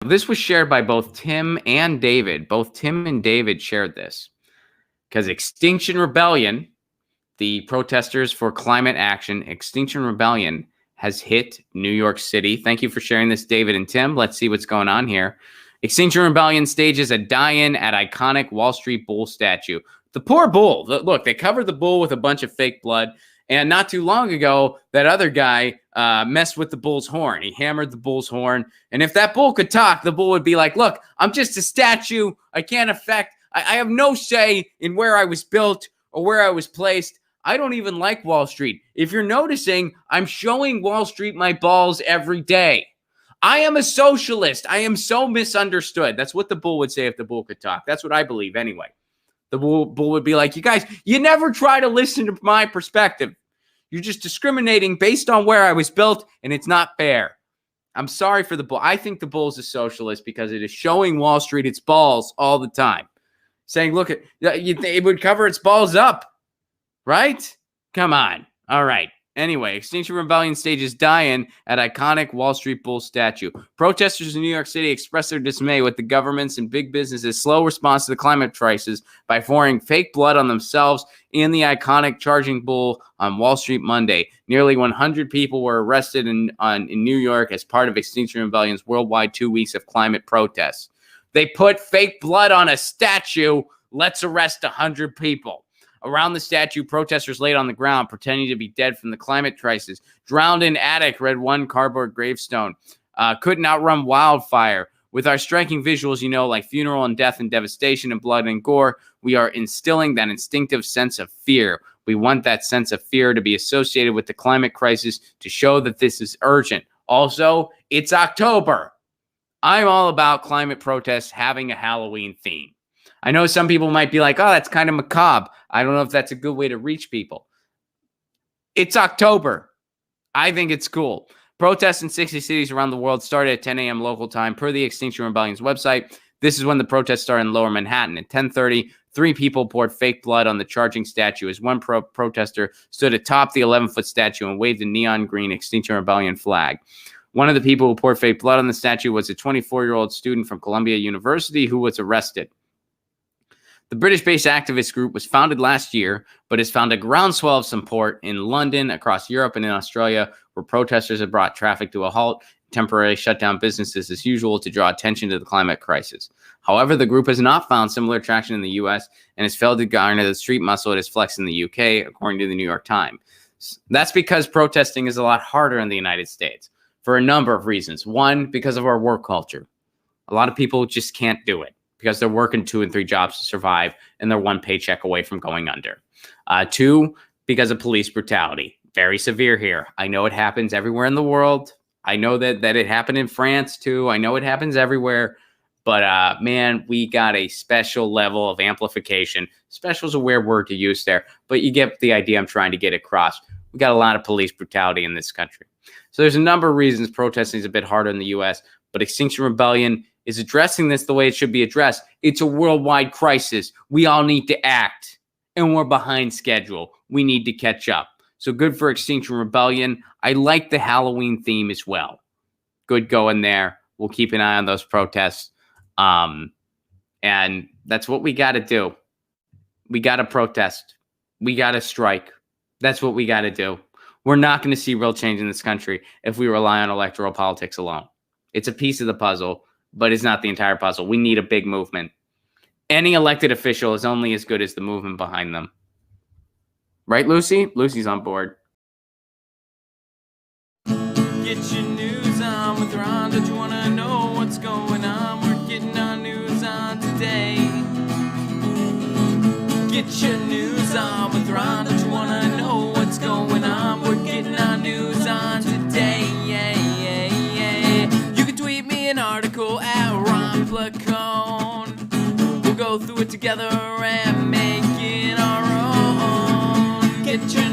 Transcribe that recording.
this was shared by both Tim and David. Both Tim and David shared this because Extinction Rebellion, the protesters for climate action, Extinction Rebellion, has hit New York City. Thank you for sharing this, David and Tim. Let's see what's going on here. Extinction Rebellion stages a die-in at iconic Wall Street bull statue. The poor bull. Look, they covered the bull with a bunch of fake blood. And not too long ago, that other guy messed with the bull's horn. He hammered the bull's horn. And if that bull could talk, the bull would be like, look, I'm just a statue. I can't affect. I have no say in where I was built or where I was placed. I don't even like Wall Street. If you're noticing, I'm showing Wall Street my balls every day. I am a socialist. I am so misunderstood. That's what the bull would say if the bull could talk. That's what I believe anyway. The bull would be like, you guys, you never try to listen to my perspective. You're just discriminating based on where I was built, and it's not fair. I'm sorry for the bull. I think the bull's a socialist because it is showing Wall Street its balls all the time. Saying, look, it would cover its balls up. Right? Come on. All right. Anyway, Extinction Rebellion stages die-in at iconic Wall Street bull statue. Protesters in New York City expressed their dismay with the government's and big businesses' slow response to the climate crisis by pouring fake blood on themselves and the iconic charging bull on Wall Street Monday. Nearly 100 people were arrested in New York as part of Extinction Rebellion's worldwide 2 weeks of climate protests. They put fake blood on a statue. Let's arrest 100 people. Around the statue, protesters laid on the ground, pretending to be dead from the climate crisis. Drowned in attic, read one cardboard gravestone. Couldn't outrun wildfire. With our striking visuals, like funeral and death and devastation and blood and gore, we are instilling that instinctive sense of fear. We want that sense of fear to be associated with the climate crisis to show that this is urgent. Also, it's October. I'm all about climate protests having a Halloween theme. I know some people might be like, oh, that's kind of macabre. I don't know if that's a good way to reach people. It's October. I think it's cool. Protests in 60 cities around the world started at 10 a.m. local time per the Extinction Rebellion's website. This is when the protests started in Lower Manhattan. At 10:30, 3 people poured fake blood on the charging statue as one protester stood atop the 11-foot statue and waved a neon green Extinction Rebellion flag. One of the people who poured fake blood on the statue was a 24-year-old student from Columbia University who was arrested. The British-based activist group was founded last year, but has found a groundswell of support in London, across Europe, and in Australia, where protesters have brought traffic to a halt, temporarily shut down businesses as usual to draw attention to the climate crisis. However, the group has not found similar traction in the U.S. and has failed to garner the street muscle it has flexed in the U.K., according to the New York Times. That's because protesting is a lot harder in the United States for a number of reasons. One, because of our work culture. A lot of people just can't do it, because they're working 2 and 3 jobs to survive and they're one paycheck away from going under. 2, because of police brutality. Very severe here. I know it happens everywhere in the world. I know that it happened in France too. I know it happens everywhere. But man, we got a special level of amplification. Special is a weird word to use there, but you get the idea I'm trying to get across. We got a lot of police brutality in this country. So there's a number of reasons protesting is a bit harder in the U.S., but Extinction Rebellion is addressing this the way it should be addressed. It's a worldwide crisis. We all need to act, and we're behind schedule. We need to catch up. So good for Extinction Rebellion. I like the Halloween theme as well. Good going there. We'll keep an eye on those protests. And that's what we got to do. We got to protest. We got to strike. That's what we got to do. We're not going to see real change in this country if we rely on electoral politics alone. It's a piece of the puzzle, but it's not the entire puzzle. We need a big movement. Any elected official is only as good as the movement behind them. Right, Lucy? Lucy's on board. Get your news on with Ron. Don't you want to know what's going on? We're getting our news on today. Get your news on with Ron. Don't you want to know what's going on? We're getting our news on today. You can tweet me an article at Ron Placone. We'll go through it together and make it our own. Get your